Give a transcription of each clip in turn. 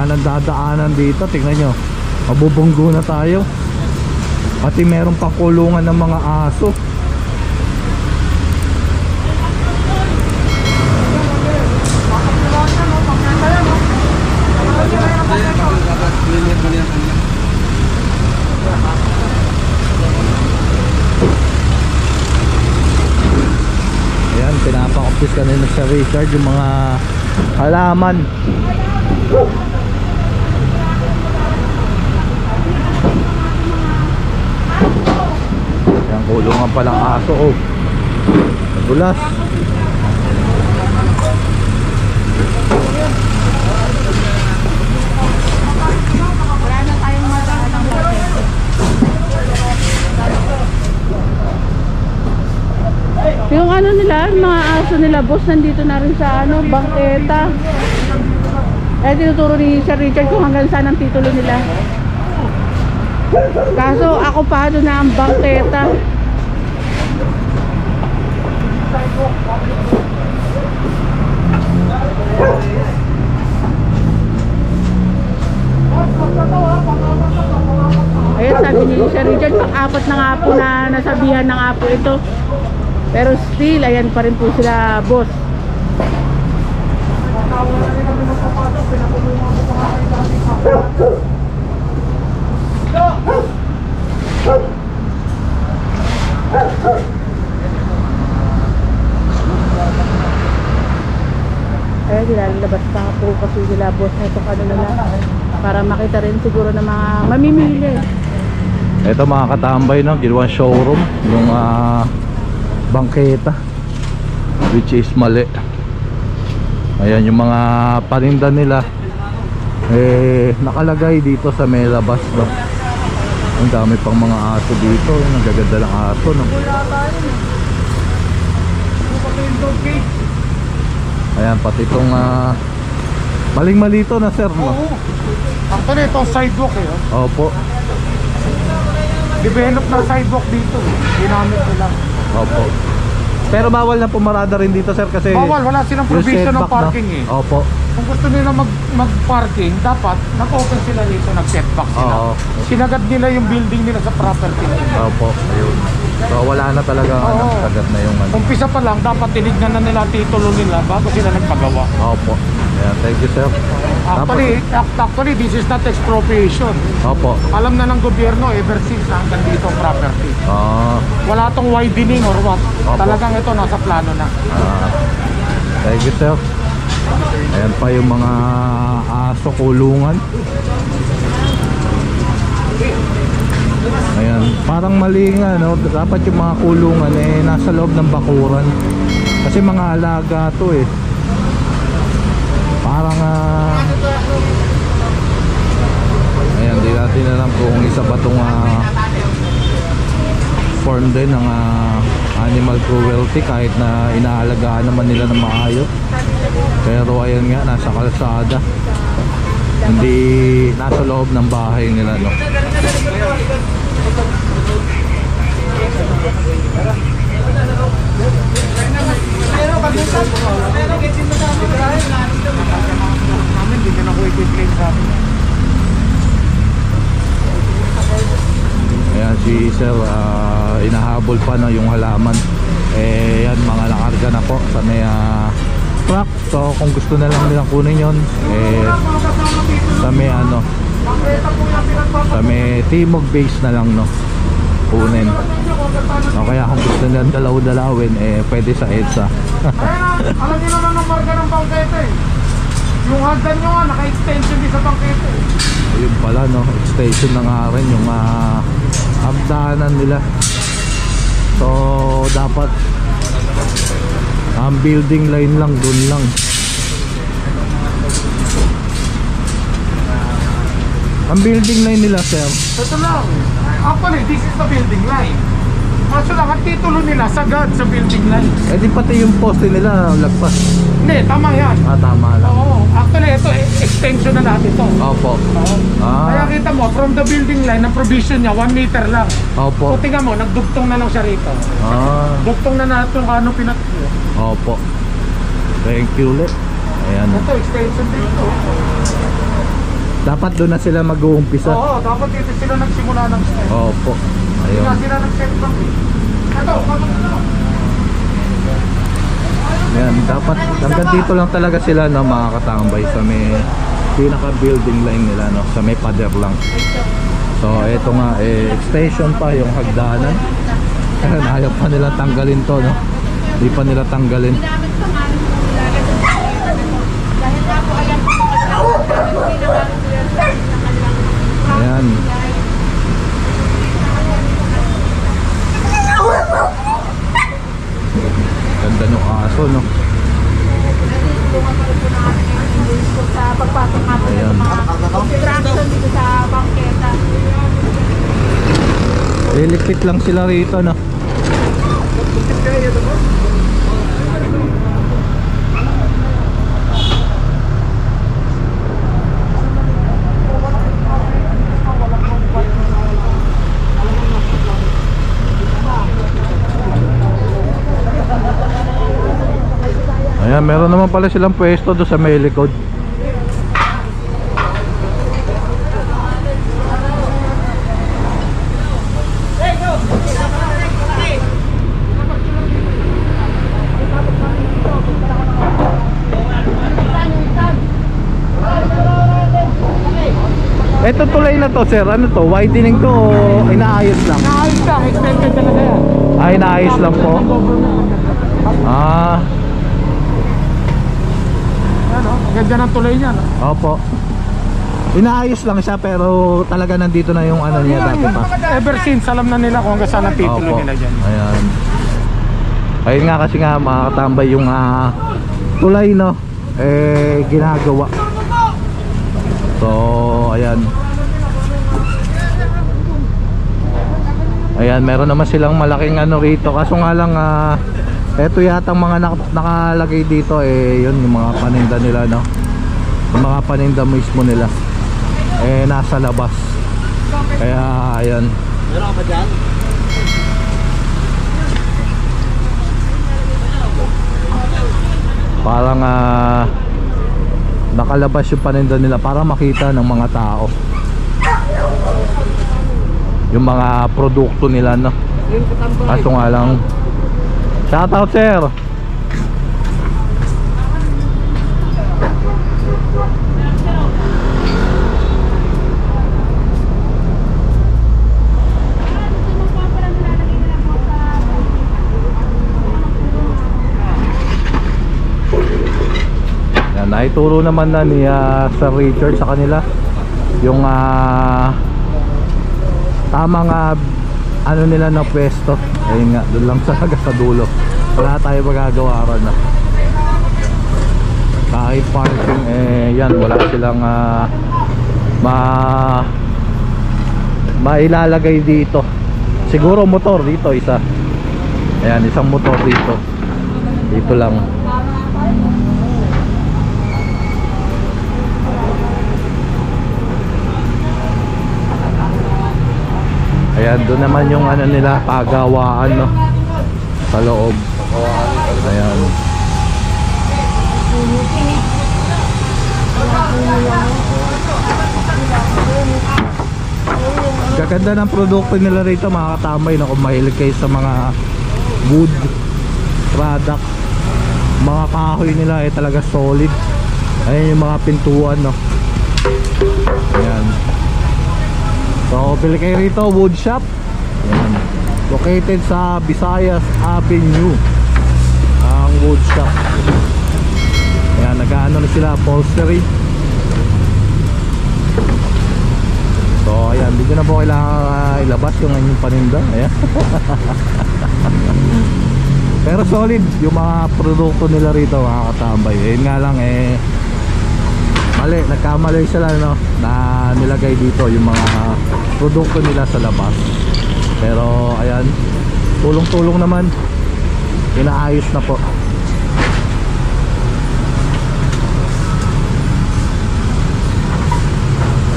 Dadaanan dito, tingnan nyo, mabubunggo na tayo. Pati meron pang kulungan ng mga aso. Ayan, pinapakopis kanina sa Richard yung mga halaman. Ayan, kulungan palang aso. Oh, nadulas. Yung ano nila, mga aso nila boss, nandito na rin sa ano, bangketa. Eh, tinuturo ni Sir Richard kung hanggang saan ang titulo nila. Kaso ako pa doon na ang bangketa. Ayun, sabi ni Sir Richard, pang-apat na nga po na nasabihan ng apo ito. Pero still, ayan pa rin po sila boss. Ayan, nilalabas pa po kasi sila boss na itong ano nila, para makita rin siguro ng mga mamimili. Ito mga katambay, no, ginawang showroom yung bangketa, which is mali. Ayan yung mga paninda nila, eh nakalagay dito sa may labas, no? Ang dami pang mga aso dito, ang gaganda ng aso, no? Ayan, pati itong maling malito na sir, no? Actually, itong sidewalk eh. Opo. Develop na sidewalk dito. Ginamit nila. Opo. Pero bawal na pumarada rin dito sir kasi Bawal, wala silang provision ng parking eh. Opo. Kung gusto nila mag-parking, dapat nag-open sila dito, nag-setback sila. Oo. Sinagad nila yung building nila sa property nila. Opo, ayun. So wala na talaga, kagat na yung ano. Umpisa pa lang, dapat tinignan na nila titulo nila bago sila nagpagawa. Opo. Yeah, thank you sir. Actually, this is not expropriation. Opo. Alam na ng gobyerno ever since hanggang dito ang property. Wala tong widening or what. Opo. Talagang ito nasa plano na. Thank you sir. Ayan pa yung mga aso kulungan. Ayan, parang mali nga, no? Dapat yung mga kulungan eh nasa loob ng bakuran. Kasi mga alaga to eh. Parang ayan, di natin alam kung isa ba itong form din ng animal cruelty kahit na inaalagaan naman nila ng maayos. Pero ayan nga, nasa kalsada, hindi nasa loob ng bahay nila, no? Hindi ka na ko i-claim sa amin. Ayan si sir, inahabol pa na yung halaman. Eh yan, mga nakarga na po sa may truck. So kung gusto na lang nilang kunin yun, eh sa may ano, sa may Timog base na lang, no, kunin. O kaya kung gusto nilang dalaw-dalawin, eh pwede sa EDSA. Alam niyo naman ang marka ng bangketa eh. Yung hagdan nyo nga, naka-extension din sa bangketa eh. Ayun pala, no, extension na nga rin yung hagdanan nila. So dapat ang building line lang, dun lang. Ang building line nila sir, Ito lang. Actually, this is the building line. Kaso lang, ang titulo nila sagad sa building line. eh di pati yung poste nila lagpas. Hindi, tama yan. Tama lang. Oo. Actually, ito, extension na natin ito. Opo. Oo. Kaya kita mo, from the building line, ang provision niya, 1 meter lang. Opo. So, tingnan mo, nagdugtong na lang siya rito. Dugtong na natin kung ano pinatuloy. Opo. Thank you ulit. Ayan. Ito, extension dito. Dapat doon na sila mag-uumpisa. Oo, dapat dito sila nagsimula ng step. Opo. Hindi Ayun. nga sila nag-set bank. Ito, Ayan, dapat hanggang dito lang talaga sila no, mga katambay sa may pinaka building line nila no, sa may pader lang. So ito nga extension pa yung hagdanan. Ayan, ayaw pa nila tanggalin to no. Hindi pa nila tanggalin. Ayan. Ganda ng aso no. Sa pagpasok natin Ayan. ng mga construction dito sa bangketa. Lilipit lang sila rito no. Ayan, meron naman pala silang pwesto doon sa may likod. Ito tulay na to sir, ano to? Widening to o inaayos lang? naayos lang, extended talaga yan. Ay, inaayos lang po. Ah, Ano, ang ganda ng tulay niya. No? opo. Inaayos lang siya pero talaga nandito na yung ano niya dati pa. Ever since, alam na nila kung hanggang saan ang titulo Opo. nila dyan. Ayan. Ayun nga kasi nga mga katambay yung tulay no ginagawa. So ayan. Ayan, meron naman silang malaking ano rito. Kaso nga lang eto yatang mga nakalagay dito yun yung mga paninda nila no. Yung mga paninda mismo nila nasa labas. Kaya ayan. Meron ka ba dyan? Parang nakalabas yung paninda nila para makita ng mga tao yung mga produkto nila no. Kaso nga lang, shoutout sir. Naituro naman na ni Sir Richard sa kanila yung tamang ano nila na pwesto. Ayun nga, doon lang talaga sa dulo. Wala tayo magagawa ron na. Kahit parking yan, wala silang mailalagay dito. Siguro motor dito isa. Ayan, isang motor dito. Dito lang. Ayan, doon naman yung ano nila, pagawaan no, sa loob. Ayan. Gaganda ng produkto nila rito mga katambay no, kung mahilig kayo sa mga wood product. Mga kahoy nila talaga solid. Ayan yung mga pintuan no. Ayan. So, pili kayo rito, wood shop. Ayan. Located sa Visayas Avenue ang wood shop. Ayan, nag-ano na sila, upholstery. So, ayan, hindi na po kailangan ilabas yung inyong paninda. Ayan. Pero solid yung mga produkto nila rito, mga katambay. Ayan nga lang mali, nagkamali sila no, na nilagay dito yung mga produkto nila sa labas. Pero ayan, tulong-tulong naman, inaayos na po.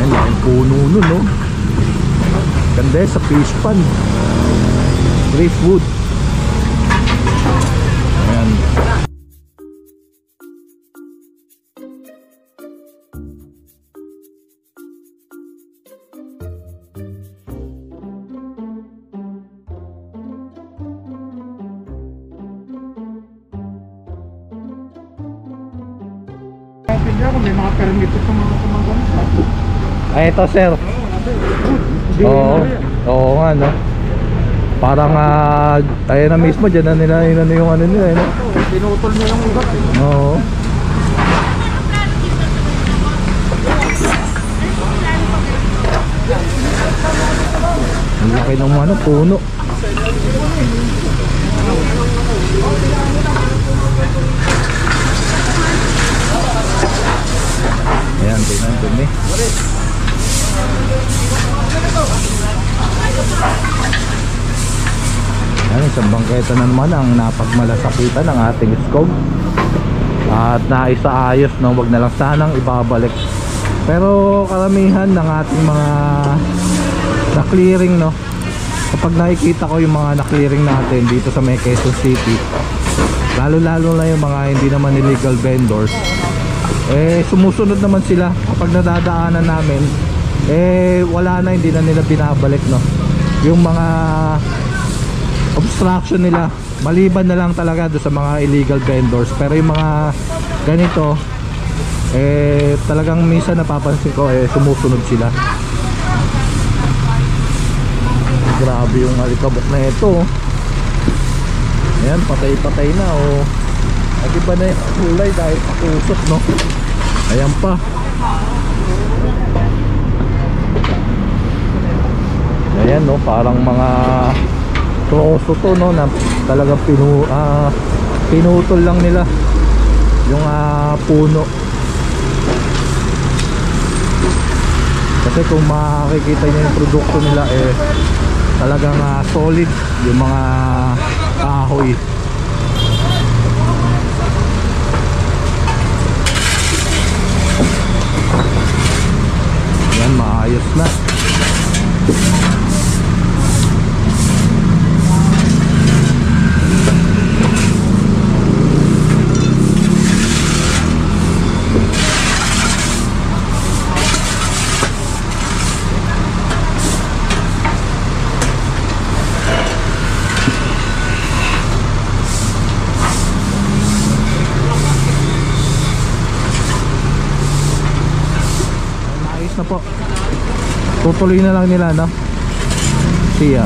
Ayun, laking puno nun no. Ganda sa fish pan, driftwood. Ayan. Kaya kung may mga permit sa mga kumagano. Ay, ito sir. Oo, oo nga no. Parang ayun na mismo dyan na nila yung ano nila no? Pinutol niya yung ugat. Oo. Ang laki ng ano, puno. Ayan, tingnan dumi. Ayan, isang bangketa na naman ang napagmalasakitan ng ating skog. At naisaayos no, wag na lang sanang ibabalik. Pero karamihan ng ating mga na-clearing no, kapag nakikita ko yung mga na-clearing natin dito sa may Quezon City, lalo na yung mga hindi naman illegal vendors, sumusunod naman sila. Kapag nadadaanan namin, wala na, hindi na nila binabalik no, yung mga obstruction nila, maliban na lang talaga do sa mga illegal vendors. Pero yung mga ganito, talagang minsan napapansin ko sumusunod sila. Grabe yung alikabok na ito. Ayan, patay-patay na oh. At iba na yung kulay dahil pakusok no. Ayan pa. Ayan no, parang mga troso to no, na talagang pinutol lang nila yung puno. Kasi kung makikita nyo yung produkto nila, talagang solid yung mga kahoy. Yan, maayos na. Na po, tutuloy na lang nila no. See ya.